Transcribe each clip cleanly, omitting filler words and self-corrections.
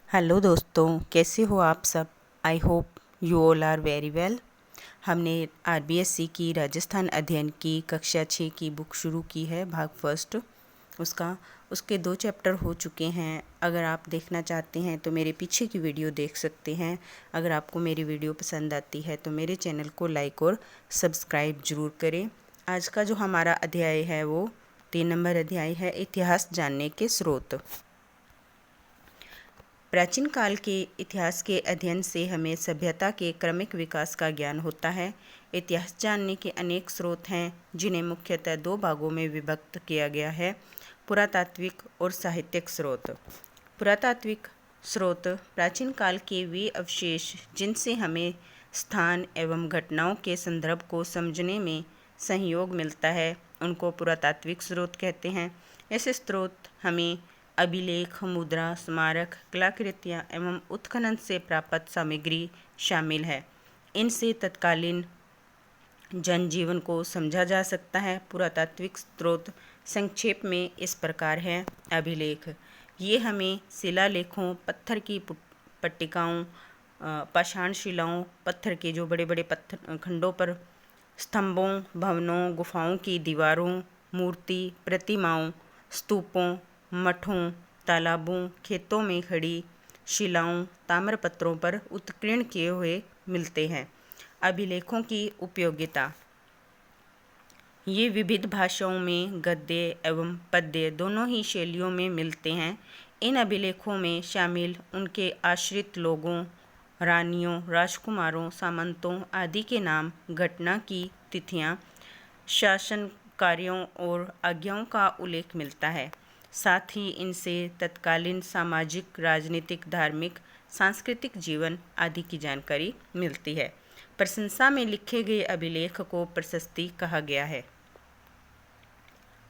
Hello दोस्तों, कैसे हो आप सब। I hope you all are very well. हमने आरबीएससी की राजस्थान अध्ययन की कक्षा 6 की बुक शुरू की है, भाग फर्स्ट उसके 2 चैप्टर हो चुके हैं। अगर आप देखना चाहते हैं तो मेरे पीछे की वीडियो देख सकते हैं। अगर आपको मेरी वीडियो पसंद आती है तो मेरे चैनल को लाइक और सब्सक्राइब ज़रूर करें। आज का जो हमारा अध्याय है वो 3 नंबर अध्याय है, इतिहास जानने के स्रोत। प्राचीन काल के इतिहास के अध्ययन से हमें सभ्यता के क्रमिक विकास का ज्ञान होता है। इतिहास जानने के अनेक स्रोत हैं, जिन्हें मुख्यतः 2 भागों में विभक्त किया गया है, पुरातात्विक और साहित्यिक स्रोत। पुरातात्विक स्रोत प्राचीन काल के वे अवशेष जिनसे हमें स्थान एवं घटनाओं के संदर्भ को समझने में सहयोग मिलता है, उनको पुरातात्विक स्रोत कहते हैं। ऐसे स्रोत हमें अभिलेख, मुद्रा, स्मारक, कलाकृतियाँ एवं उत्खनन से प्राप्त सामग्री शामिल है। इनसे तत्कालीन जनजीवन को समझा जा सकता है। पुरातात्विक स्रोत संक्षेप में इस प्रकार हैं। अभिलेख, ये हमें शिलालेखों, पत्थर की पट्टिकाओं, पाषाण शिलाओं, पत्थर के जो बड़े बड़े पत्थर खंडों पर स्तंभों, भवनों, गुफाओं की दीवारों, मूर्ति, प्रतिमाओं, स्तूपों, मठों, तालाबों, खेतों में खड़ी शिलाओं, ताम्रपत्रों पर उत्कीर्ण किए हुए मिलते हैं। अभिलेखों की उपयोगिता, ये विविध भाषाओं में गद्य एवं पद्य दोनों ही शैलियों में मिलते हैं। इन अभिलेखों में शामिल उनके आश्रित लोगों, रानियों, राजकुमारों, सामंतों आदि के नाम, घटना की तिथियां, शासन कार्यों और आज्ञाओं का उल्लेख मिलता है। साथ ही इनसे तत्कालीन सामाजिक, राजनीतिक, धार्मिक, सांस्कृतिक जीवन आदि की जानकारी मिलती है। प्रशंसा में लिखे गए अभिलेख को प्रशस्ति कहा गया है।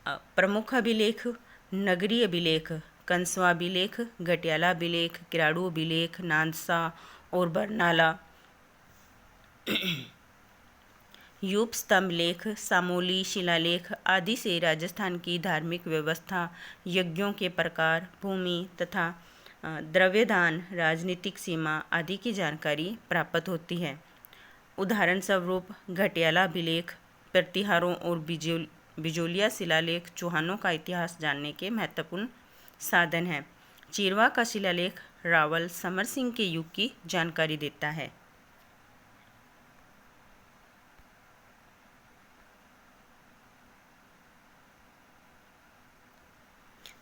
प्रमुख अभिलेख, नगरी अभिलेख, कंसवा अभिलेख, घटियाला अभिलेख, किराड़ू अभिलेख, नादसा और बरनाला, यूप स्तंभ लेख, सामोली शिलालेख आदि से राजस्थान की धार्मिक व्यवस्था, यज्ञों के प्रकार, भूमि तथा द्रव्यदान, राजनीतिक सीमा आदि की जानकारी प्राप्त होती है। उदाहरण स्वरूप घटियाला अभिलेख प्रतिहारों और बिजोलिया शिलालेख चौहानों का इतिहास जानने के महत्वपूर्ण साधन है। चिरवा का शिलालेख रावल समर सिंह के युग की जानकारी देता है।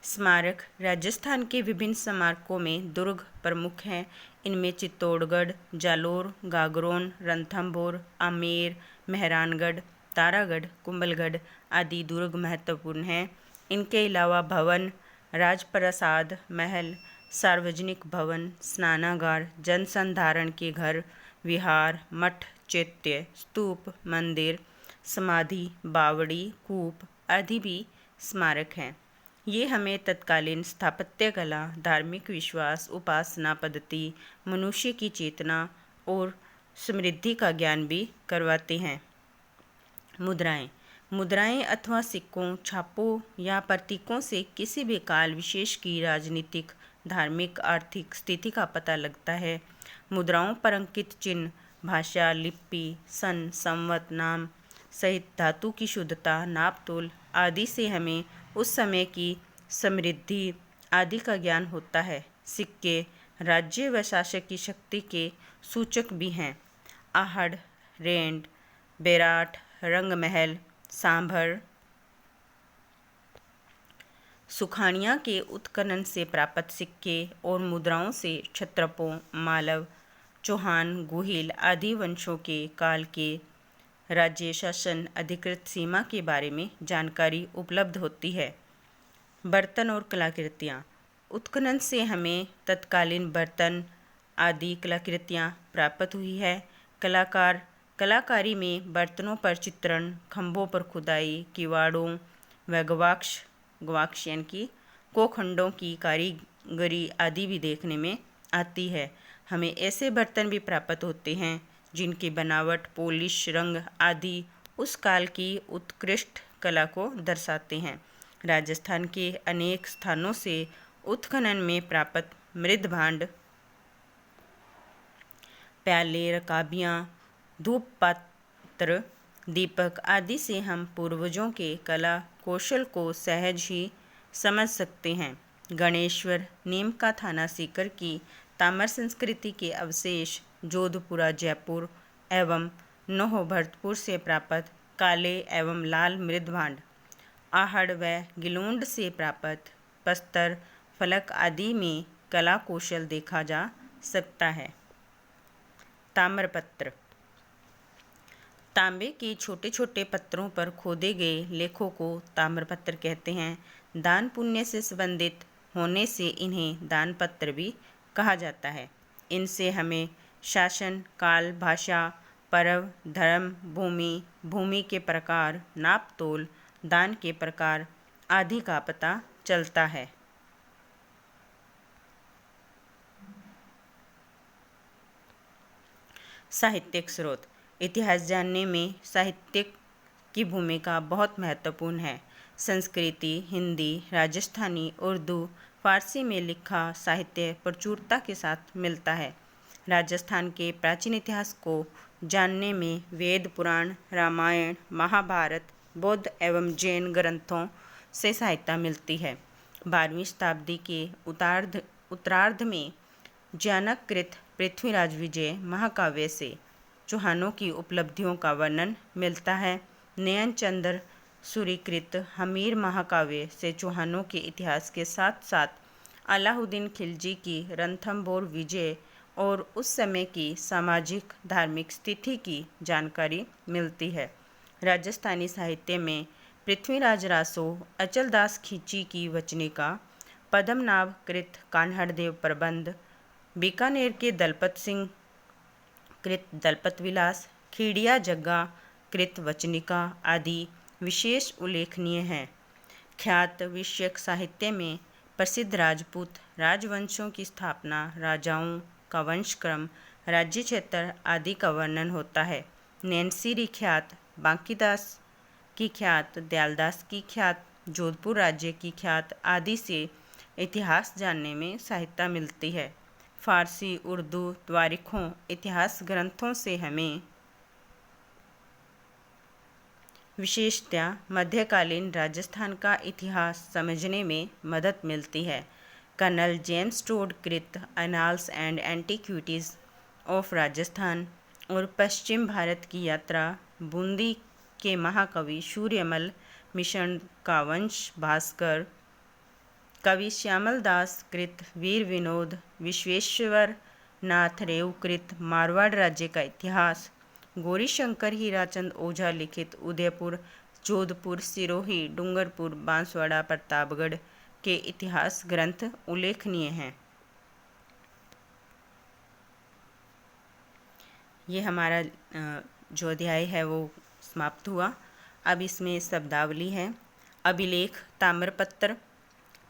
स्मारक, राजस्थान के विभिन्न स्मारकों में दुर्ग प्रमुख हैं। इनमें चित्तौड़गढ़, जालोर, गागरोन, रणथंभौर, आमेर, मेहरानगढ़, तारागढ़, कुंभलगढ़ आदि दुर्ग महत्वपूर्ण हैं। इनके अलावा भवन, राजप्रसाद, महल, सार्वजनिक भवन, स्नानागार, जन संधारण के घर, विहार, मठ, चैत्य, स्तूप, मंदिर, समाधि, बावड़ी, कूप आदि भी स्मारक हैं। ये हमें तत्कालीन स्थापत्य कला, धार्मिक विश्वास, उपासना पद्धति, मनुष्य की चेतना और समृद्धि का ज्ञान भी करवाते हैं। मुद्राएं, मुद्राएं अथवा सिक्कों, छापों या प्रतीकों से किसी भी काल विशेष की राजनीतिक, धार्मिक, आर्थिक स्थिति का पता लगता है। मुद्राओं पर अंकित चिन्ह, भाषा, लिपि, सन, संवत, नाम सहित धातु की शुद्धता, नापतोल आदि से हमें उस समय की समृद्धि आदि का ज्ञान होता है। सिक्के राज्य व शासक की शक्ति के सूचक भी हैं। आहड़, रेंड, बेराट, रंगमहल, सांभर, सुखानिया के उत्खनन से प्राप्त सिक्के और मुद्राओं से क्षत्रपों, मालव, चौहान, गुहिल आदि वंशों के काल के राज्य शासन, अधिकृत सीमा के बारे में जानकारी उपलब्ध होती है। बर्तन और कलाकृतियाँ, उत्खनन से हमें तत्कालीन बर्तन आदि कलाकृतियाँ प्राप्त हुई है। कलाकारी में बर्तनों पर चित्रण, खंभों पर खुदाई, किवाड़ों व गवाक्ष यानी कि कोखंडों की कारीगरी आदि भी देखने में आती है। हमें ऐसे बर्तन भी प्राप्त होते हैं जिनकी बनावट, पॉलिश, रंग आदि उस काल की उत्कृष्ट कला को दर्शाते हैं। राजस्थान के अनेक स्थानों से उत्खनन में प्राप्त मृद भांड प्याले, रकाबियाँ, धूप पात्र, दीपक आदि से हम पूर्वजों के कला कौशल को सहज ही समझ सकते हैं। गणेश्वर, नीम का थाना सीकर की ताम्र संस्कृति के अवशेष, जोधपुरा, जयपुर एवं नौह भरतपुर से प्राप्त काले एवं लाल मृदभांड, आहड़ व गिलोंड से प्राप्त प्रस्तर फलक आदि में कला कौशल देखा जा सकता है। ताम्रपत्र, तांबे के छोटे छोटे पत्थरों पर खोदे गए लेखों को ताम्रपत्र कहते हैं। दान पुण्य से संबंधित होने से इन्हें दान पत्र भी कहा जाता है। इनसे हमें शासन, काल, भाषा, पर्व, धर्म, भूमि, भूमि के प्रकार, नाप तोल, दान के प्रकार आदि का पता चलता है। साहित्यिक स्रोत, इतिहास जानने में साहित्यिक की भूमिका बहुत महत्वपूर्ण है। संस्कृति, हिंदी, राजस्थानी, उर्दू, फारसी में लिखा साहित्य प्रचुरता के साथ मिलता है। राजस्थान के प्राचीन इतिहास को जानने में वेद, पुराण, रामायण, महाभारत, बौद्ध एवं जैन ग्रंथों से सहायता मिलती है। 12वीं शताब्दी के उत्तरार्ध में ज्ञानकृत पृथ्वीराज विजय महाकाव्य से चौहानों की उपलब्धियों का वर्णन मिलता है। नयन चंद्र सूरीकृत हमीर महाकाव्य से चौहानों के इतिहास के साथ साथ अलाउद्दीन खिलजी की रणथंभौर विजय और उस समय की सामाजिक धार्मिक स्थिति की जानकारी मिलती है। राजस्थानी साहित्य में पृथ्वीराज रासो, अचलदास खींची की वचनिका, पद्मनाभ कृत कान्हड़देव प्रबंध, बीकानेर के दलपत सिंह कृत दलपत विलास, खीड़िया जग्गा कृत वचनिका आदि विशेष उल्लेखनीय हैं। ख्यात विषयक साहित्य में प्रसिद्ध राजपूत राजवंशों की स्थापना, राजाओं का वंशक्रम, राज्य क्षेत्र आदि का वर्णन होता है। नैनसीरी ख्यात, बांकीदास की ख्यात, दयालदास की ख्यात, जोधपुर राज्य की ख्यात आदि से इतिहास जानने में सहायता मिलती है। फारसी, उर्दू, तारीखों, इतिहास ग्रंथों से हमें विशेषतया मध्यकालीन राजस्थान का इतिहास समझने में मदद मिलती है। कर्नल जेम्स टोड कृत annals and antiquities of Rajasthan और पश्चिम भारत की यात्रा, बूंदी के महाकवि सूर्यमल मिश्र का वंश भास्कर, कवि श्यामल दास कृत वीर विनोद, विश्वेश्वर नाथ रेव कृत मारवाड़ राज्य का इतिहास, गौरीशंकर हीराचंद ओझा लिखित उदयपुर, जोधपुर, सिरोही, डूंगरपुर, बांसवाड़ा, प्रतापगढ़ के इतिहास ग्रंथ उल्लेखनीय हैं। ये हमारा जो अध्याय है वो समाप्त हुआ। अब इसमें शब्दावली है। अभिलेख, ताम्रपत्र,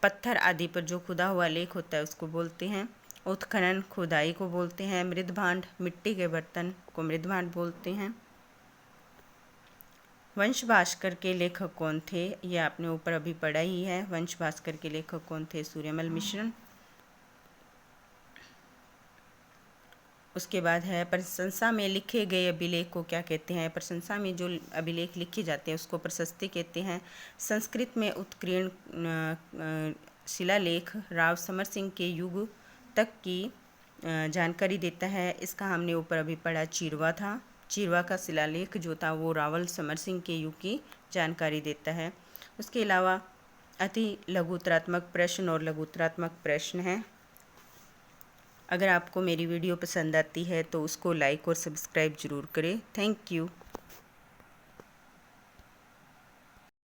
पत्थर आदि पर जो खुदा हुआ लेख होता है उसको बोलते हैं। उत्खनन, खुदाई को बोलते हैं। मृदभांड, मिट्टी के बर्तन को मृदभांड बोलते हैं। वंश भास्कर के लेखक कौन थे, ये आपने ऊपर अभी पढ़ा ही है। वंश भास्कर के लेखक कौन थे? सूर्यमल मिश्र। उसके बाद है प्रशंसा में लिखे गए अभिलेख को क्या कहते हैं? प्रशंसा में जो अभिलेख लिखे जाते हैं उसको प्रशस्ति कहते हैं। संस्कृत में उत्कीर्ण शिलालेख राव समर सिंह के युग तक की जानकारी देता है। इसका हमने ऊपर अभी पढ़ा, चीरवा था। चीरवा का शिलालेख जो था वो रावल समर सिंह के युग की जानकारी देता है। उसके अलावा अति लघुतरात्मक प्रश्न और लघुतरात्मक प्रश्न हैं। अगर आपको मेरी वीडियो पसंद आती है तो उसको लाइक और सब्सक्राइब ज़रूर करें। Thank you.